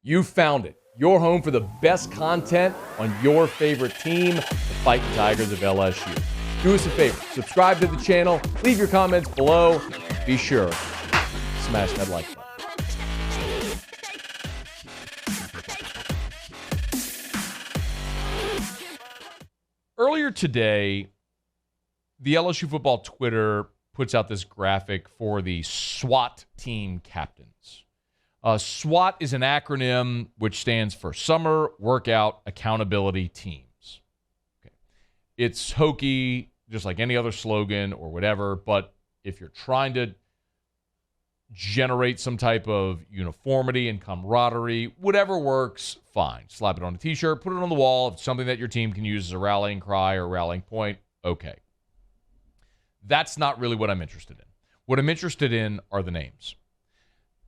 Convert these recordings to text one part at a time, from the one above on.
You found it. Your home for the best content on your favorite team, the Fighting Tigers of LSU. Do us a favor. Subscribe to the channel. Leave your comments below. Be sure to smash that like button. Earlier today, the LSU football Twitter puts out this graphic for the SWAT team captains. SWAT is an acronym which stands for Summer Workout Accountability Teams. Okay. It's hokey, just like any other slogan or whatever, but if you're trying to generate some type of uniformity and camaraderie, whatever works, fine. Slap it on a t-shirt, put it on the wall. If it's something that your team can use as a rallying cry or rallying point, okay. That's not really what I'm interested in. What I'm interested in are the names.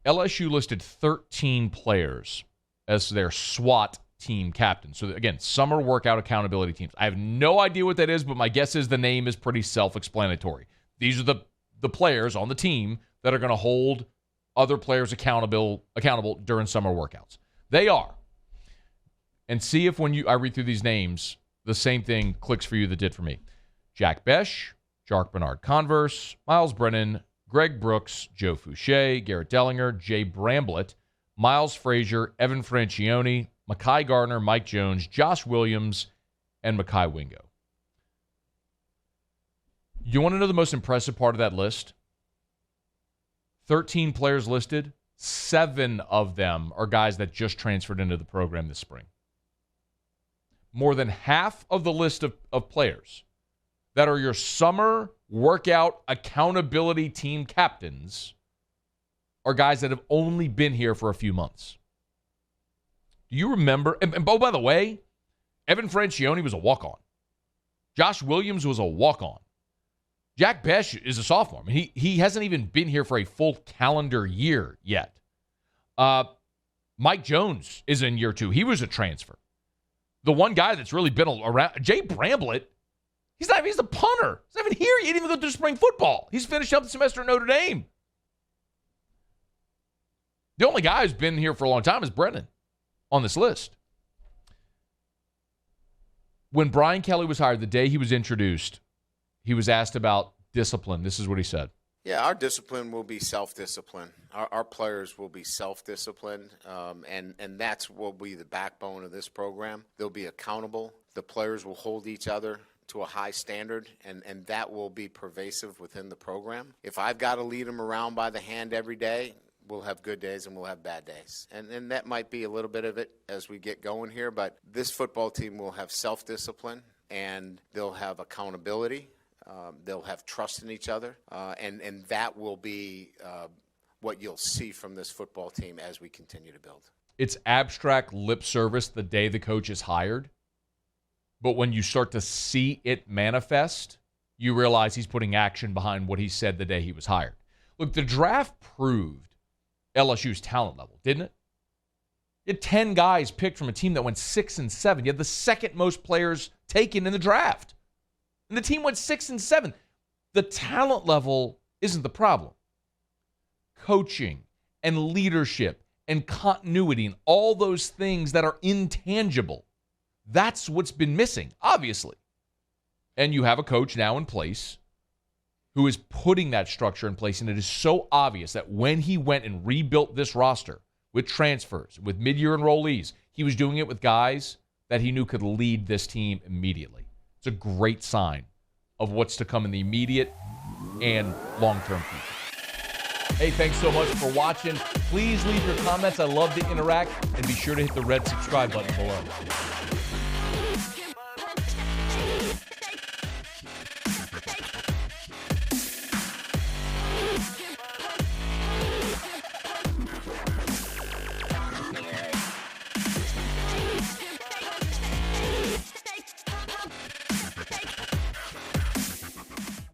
LSU listed 13 players as their SWAT team captains. So again, Summer Workout Accountability Teams. I have no idea what that is, but my guess is the name is pretty self-explanatory. These are the players on the team that are going to hold other players accountable during summer workouts. They are. And see if when I read through these names, the same thing clicks for you that did for me. Jack Besh, Bernard-Converse, Miles Brennan, Greg Brooks, Joe Fouché, Garrett Dellinger, Jay Bramblett, Miles Frazier, Evan Francione, Mekhi Gardner, Mike Jones, Josh Williams, and Mekhi Wingo. You want to know the most impressive part of that list? 13 players listed, 7 of them are guys that just transferred into the program this spring. More than half of the list of players that are your summer workout accountability team captains are guys that have only been here for a few months. Do you remember? And oh, by the way, Evan Francione was a walk-on. Josh Williams was a walk-on. Jack Besh is a sophomore. I mean, he hasn't even been here for a full calendar year yet. Mike Jones is in year 2. He was a transfer. The one guy that's really been around, Jay Bramblett, he's the punter. He's not even here. He didn't even go through spring football. He's finished up the semester at Notre Dame. The only guy who's been here for a long time is Brennan on this list. When Brian Kelly was hired, the day he was introduced, he was asked about discipline. This is what he said. Yeah, our discipline will be self-discipline. Our players will be self-disciplined, and that's will be the backbone of this program. They'll be accountable. The players will hold each other to a high standard, and that will be pervasive within the program. If I've got to lead them around by the hand every day, we'll have good days and we'll have bad days. And that might be a little bit of it as we get going here, but this football team will have self-discipline, and they'll have accountability. They'll have trust in each other, and that will be what you'll see from this football team as we continue to build. It's abstract lip service the day the coach is hired, but when you start to see it manifest, you realize he's putting action behind what he said the day he was hired. Look, the draft proved LSU's talent level, didn't it? You had 10 guys picked from a team that went 6 and 7. You had the second most players taken in the draft. And the team went 6 and 7. The talent level isn't the problem. Coaching and leadership and continuity and all those things that are intangible, that's what's been missing, obviously. And you have a coach now in place who is putting that structure in place, and it is so obvious that when he went and rebuilt this roster with transfers, with mid-year enrollees, he was doing it with guys that he knew could lead this team immediately. It's a great sign of what's to come in the immediate and long-term future. Hey, thanks so much for watching. Please leave your comments. I love to interact. And be sure to hit the red subscribe button below.